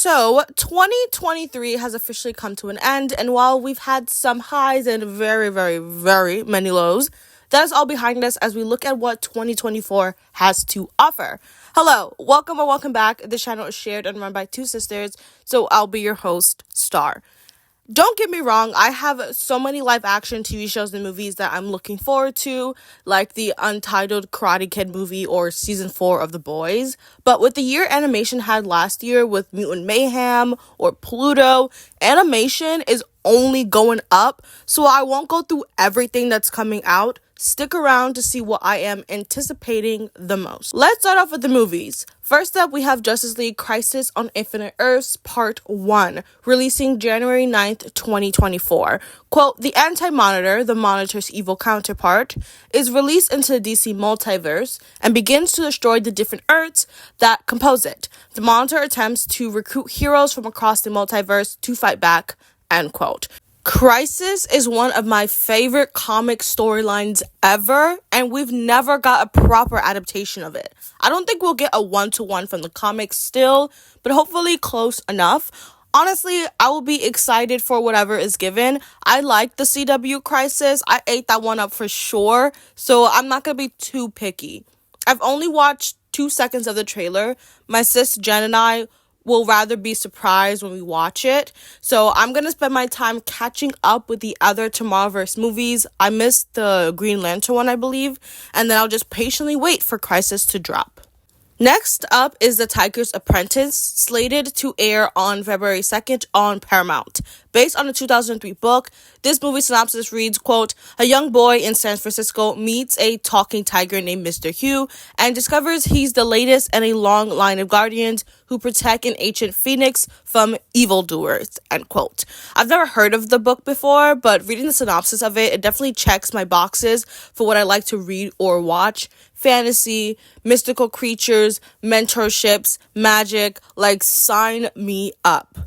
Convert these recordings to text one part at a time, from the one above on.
So, 2023 has officially come to an end, and while we've had some highs and very, very, very many lows, that is all behind us as we look at what 2024 has to offer. Hello, welcome or welcome back. This channel is shared and run by two sisters, so I'll be your host, Star. Don't get me wrong, I have so many live action TV shows and movies that I'm looking forward to, like the untitled Karate Kid movie or season 4 of The Boys. But with the year animation had last year with Mutant Mayhem or Pluto, animation is only going up, so I won't go through everything that's coming out. Stick around to see what I am anticipating the most. Let's start off with the movies. First up, we have Justice League Crisis on Infinite Earths Part 1, releasing January 9th, 2024. Quote, the Anti-Monitor, the Monitor's evil counterpart, is released into the DC multiverse and begins to destroy the different Earths that compose it. The Monitor attempts to recruit heroes from across the multiverse to fight back, end quote. Crisis is one of my favorite comic storylines ever, and we've never got a proper adaptation of it. I don't think we'll get a one-to-one from the comics still, but hopefully close enough. Honestly, I will be excited for whatever is given. I like the CW Crisis. I ate that one up for sure, so I'm not going to be too picky. I've only watched 2 seconds of the trailer. My sis Jen and I will rather be surprised when we watch it. So I'm going to spend my time catching up with the other Tomorrowverse movies. I missed the Green Lantern one, I believe, and then I'll just patiently wait for Crisis to drop. Next up is The Tiger's Apprentice, slated to air on February 2nd on Paramount. Based on a 2003 book, this movie synopsis reads, quote, a young boy in San Francisco meets a talking tiger named Mr. Hugh and discovers he's the latest in a long line of guardians who protect an ancient phoenix from evildoers, end quote. I've never heard of the book before, but reading the synopsis of it, it definitely checks my boxes for what I like to read or watch. Fantasy, mystical creatures, mentorships, magic, like sign me up.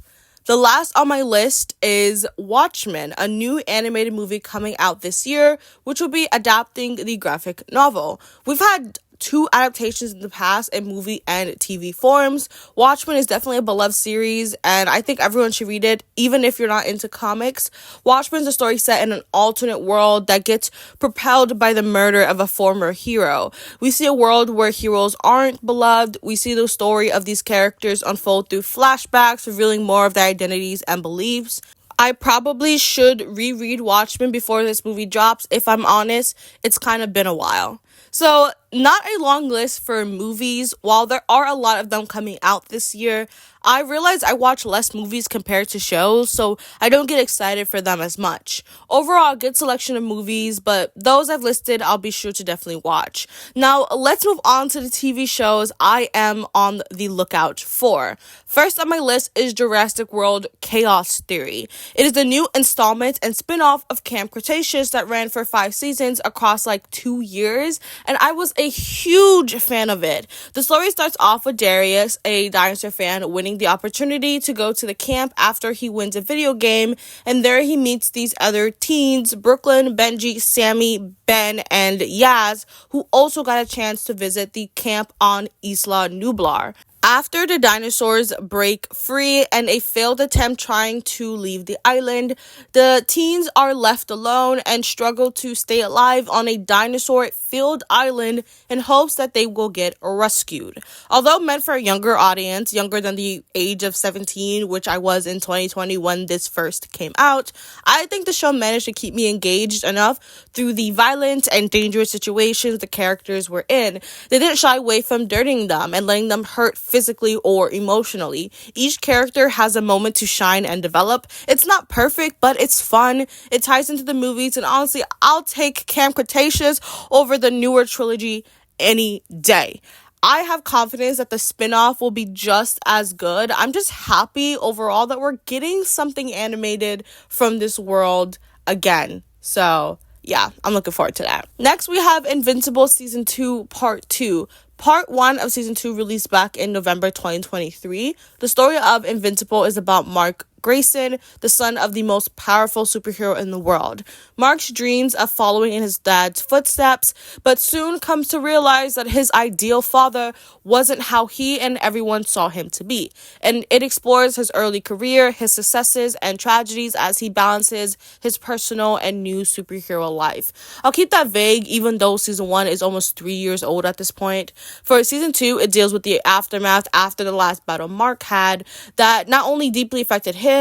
The last on my list is Watchmen, a new animated movie coming out this year, which will be adapting the graphic novel. We've had 2 adaptations in the past in movie and TV forms. Watchmen is definitely a beloved series, and I think everyone should read it, even if you're not into comics. Watchmen's a story set in an alternate world that gets propelled by the murder of a former hero. We see a world where heroes aren't beloved. We see the story of these characters unfold through flashbacks, revealing more of their identities and beliefs. I probably should reread Watchmen before this movie drops. If I'm honest, it's kind of been a while. So, not a long list for movies. While there are a lot of them coming out this year, I realize I watch less movies compared to shows, so I don't get excited for them as much. Overall, a good selection of movies, but those I've listed, I'll be sure to definitely watch. Now, let's move on to the TV shows I am on the lookout for. First on my list is Jurassic World Chaos Theory. It is the new installment and spin-off of Camp Cretaceous that ran for 5 seasons across like 2 years, and I was a huge fan of it. The story starts off with Darius, a dinosaur fan, winning the opportunity to go to the camp after he wins a video game, and there he meets these other teens, Brooklyn, Benji, Sammy, Ben, and Yaz, who also got a chance to visit the camp on Isla Nublar. After the dinosaurs break free and a failed attempt trying to leave the island, the teens are left alone and struggle to stay alive on a dinosaur-filled island in hopes that they will get rescued. Although meant for a younger audience, younger than the age of 17, which I was in 2020 when this first came out, I think the show managed to keep me engaged enough through the violent and dangerous situations the characters were in. They didn't shy away from dirtying them and letting them hurt physically or emotionally. Each character has a moment to shine and develop. It's not perfect, but it's fun. It ties into the movies, and honestly, I'll take Camp Cretaceous over the newer trilogy any day. I have confidence that the spin-off will be just as good. I'm just happy overall that we're getting something animated from this world again. So, yeah, I'm looking forward to that. Next, we have Invincible Season 2 Part 2. Part 1 of Season 2 released back in November 2023. The story of Invincible is about Mark Grayson, the son of the most powerful superhero in the world. Mark's dreams of following in his dad's footsteps, but soon comes to realize that his ideal father wasn't how he and everyone saw him to be. And it explores his early career, his successes, and tragedies as he balances his personal and new superhero life. I'll keep that vague, even though season 1 is almost 3 years old at this point. For season 2, it deals with the aftermath after the last battle Mark had that not only deeply affected him,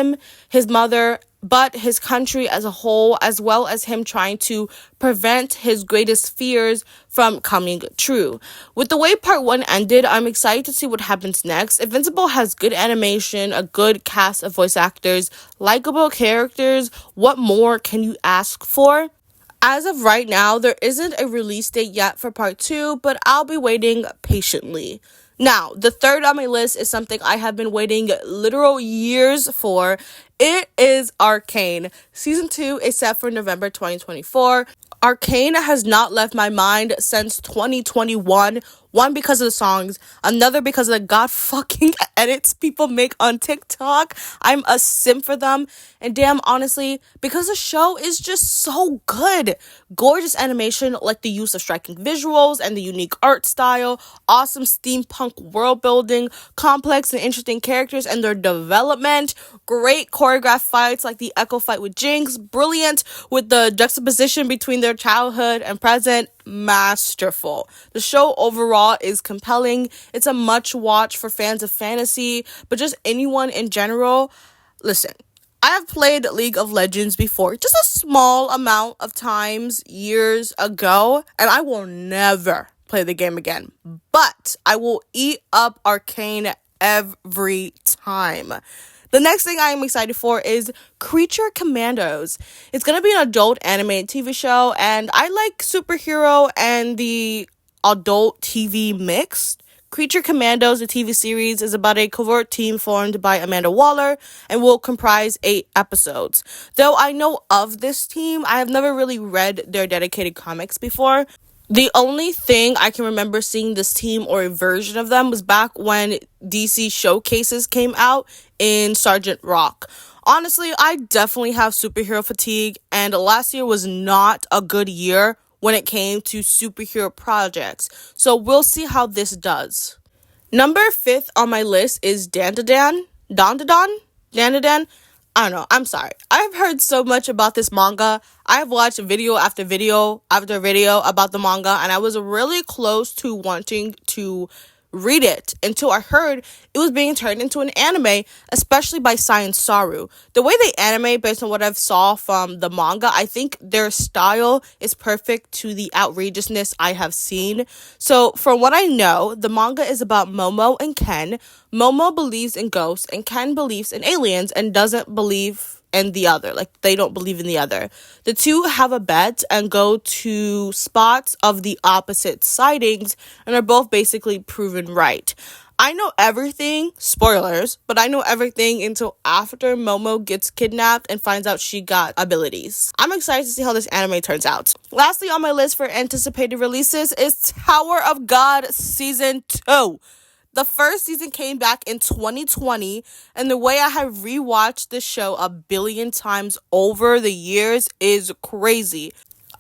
his mother, but his country as a whole, as well as him trying to prevent his greatest fears from coming true. With the way part 1 ended, I'm excited to see what happens next. Invincible has good animation, a good cast of voice actors, likable characters. What more can you ask for? As of right now, there isn't a release date yet for part 2, but I'll be waiting patiently. Now, the third on my list is something I have been waiting literal years for. It is Arcane. Season 2 is set for November 2024. Arcane has not left my mind since 2021. One, because of the songs. Another, because of the god fucking edits people make on TikTok. I'm a simp for them. And damn, honestly, because the show is just so good. Gorgeous animation, like the use of striking visuals and the unique art style. Awesome steampunk world building. Complex and interesting characters and their development. Great choreographed fights like the Echo fight with Jinx. Brilliant with the juxtaposition between their childhood and present. Masterful. The show overall is compelling. It's a much watch for fans of fantasy, but just anyone in general. Listen, I have played League of Legends before, just a small amount of times years ago, and I will never play the game again. But I will eat up Arcane every time. The next thing I am excited for is Creature Commandos. It's going to be an adult animated TV show, and I like superhero and the adult TV mixed. Creature Commandos, the TV series, is about a covert team formed by Amanda Waller and will comprise 8 episodes. Though I know of this team, I have never really read their dedicated comics before. The only thing I can remember seeing this team or a version of them was back when DC Showcases came out in Sergeant Rock. Honestly, I definitely have superhero fatigue, and last year was not a good year when it came to superhero projects. So we'll see how this does. Number 5 on my list is Dandadan. Dandadan? I don't know. I'm sorry. I've heard so much about this manga. I've watched video after video after video about the manga, and I was really close to wanting to read it until I heard it was being turned into an anime, especially by Science Saru. The way they animate, based on what I've saw from the manga, I think their style is perfect to the outrageousness I have seen. So from what I know, the manga is about Momo and Ken. Momo believes in ghosts and Ken believes in aliens and doesn't believe in the other. Like, they don't believe in the other. The two have a bet and go to spots of the opposite sightings and are both basically proven right. I know everything, spoilers, but I know everything until after Momo gets kidnapped and finds out she got abilities. I'm excited to see how this anime turns out. Lastly on my list for anticipated releases is Tower of God Season 2. The first season came back in 2020, and the way I have rewatched this show a billion times over the years is crazy.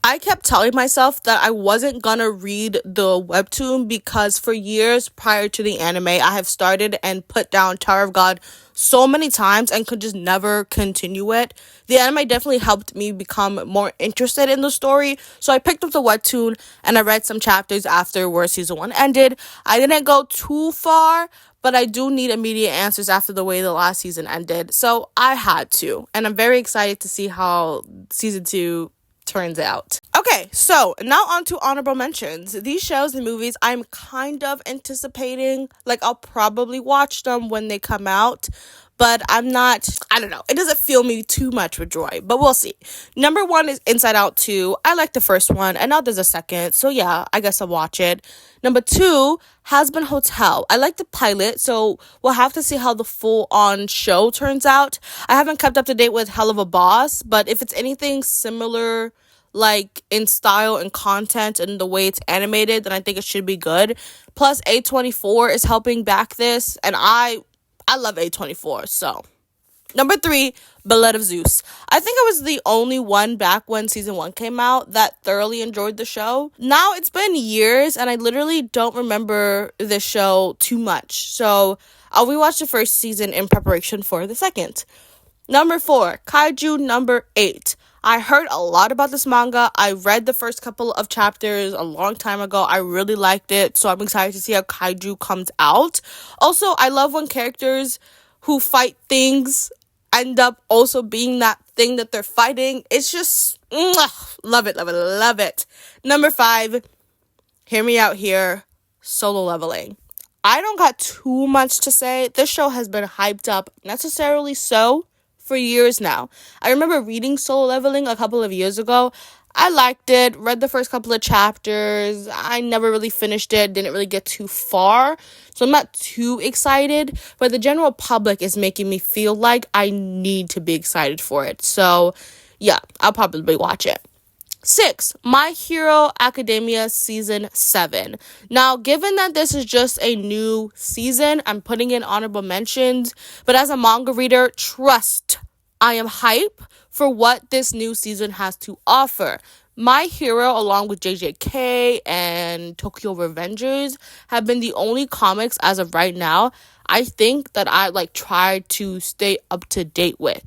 I kept telling myself that I wasn't gonna read the webtoon because for years prior to the anime, I have started and put down Tower of God so many times and could just never continue it. The anime definitely helped me become more interested in the story, so I picked up the webtoon and I read some chapters after where season 1 ended. I didn't go too far, but I do need immediate answers after the way the last season ended, so I had to. And I'm very excited to see how season 2 turns out. Okay, so now on to honorable mentions. These shows and movies I'm kind of anticipating. Like, I'll probably watch them when they come out, but I don't know. It doesn't fill me too much with joy, but we'll see. Number 1 is Inside Out 2. I like the first one, and now there's a second, so yeah, I guess I'll watch it. Number 2, Hazbin Hotel. I like the pilot, so we'll have to see how the full-on show turns out. I haven't kept up to date with Hell of a Boss, but if it's anything similar, like in style and content and the way it's animated, then I think it should be good. Plus, A24 is helping back this, and I love A24, so Number 3, Blood of Zeus. I think I was the only one back when season 1 came out that thoroughly enjoyed the show. Now it's been years and I literally don't remember the show too much. So I'll rewatch the first season in preparation for the second. Number 4, Kaiju number 8. I heard a lot about this manga. I read the first couple of chapters a long time ago. I really liked it, so I'm excited to see how Kaiju comes out. Also, I love when characters who fight things end up also being that thing that they're fighting. It's just, love it, love it, love it. Number 5, hear me out here, Solo Leveling. I don't got too much to say. This show has been hyped up, necessarily so, for years now. I remember reading Solo Leveling a couple of years ago. I liked it, read the first couple of chapters. I never really finished it, didn't really get too far. So I'm not too excited, but the general public is making me feel like I need to be excited for it. So yeah, I'll probably watch it. 6, My Hero Academia Season 7. Now, given that this is just a new season, I'm putting in honorable mentions, but as a manga reader, trust, I am hype for what this new season has to offer. My Hero, along with JJK and Tokyo Revengers, have been the only comics as of right now I think that I tried to stay up to date with.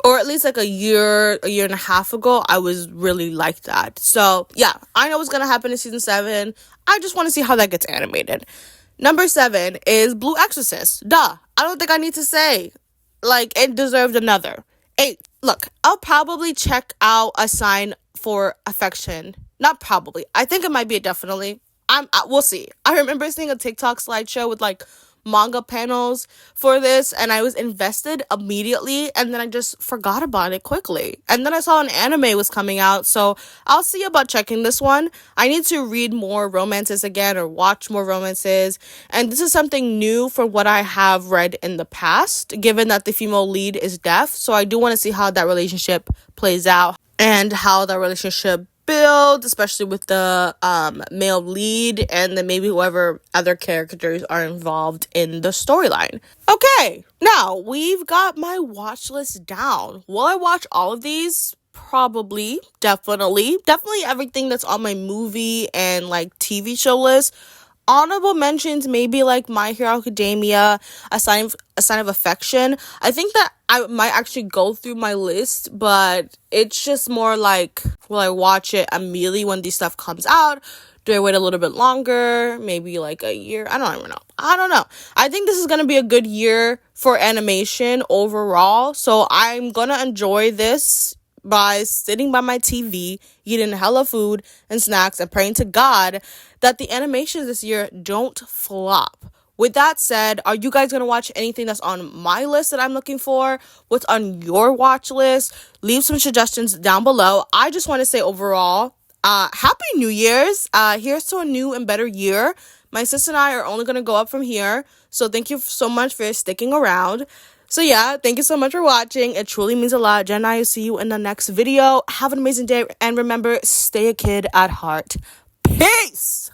Or at least a year and a half ago, I was really like that. So yeah, I know what's gonna happen in season 7. I just want to see how that gets animated. Number 7 is Blue Exorcist. Duh. I don't think I need to say. It deserved another. 8. Look, I'll probably check out A Sign for Affection. Not probably. I think it might be a definitely. We'll see. I remember seeing a TikTok slideshow with manga panels for this, and I was invested immediately, and then I just forgot about it quickly. And then I saw an anime was coming out, so I'll see about checking this one. I need to read more romances again or watch more romances, and this is something new for what I have read in the past, given that the female lead is deaf. So I do want to see how that relationship plays out and how that relationship build, especially with the male lead, and then maybe whoever other characters are involved in the storyline. Okay, now we've got my watch list down. Will I watch all of these? Probably, definitely everything that's on my movie and TV show list. Honorable mentions, maybe My Hero Academia, A Sign of Affection. I think that I might actually go through my list, but it's just more will I watch it immediately when this stuff comes out? Do I wait a little bit longer? Maybe a year? I don't even know. I don't know. I think this is going to be a good year for animation overall, so I'm going to enjoy this by sitting by my TV, eating hella food and snacks, and praying to God that the animations this year don't flop. With that said, are you guys going to watch anything that's on my list that I'm looking for? What's on your watch list? Leave some suggestions down below. I just want to say overall, Happy New Year's. Here's to a new and better year. My sister and I are only going to go up from here. So thank you so much for sticking around. So yeah, thank you so much for watching. It truly means a lot. Jen and I will see you in the next video. Have an amazing day. And remember, stay a kid at heart. Peace!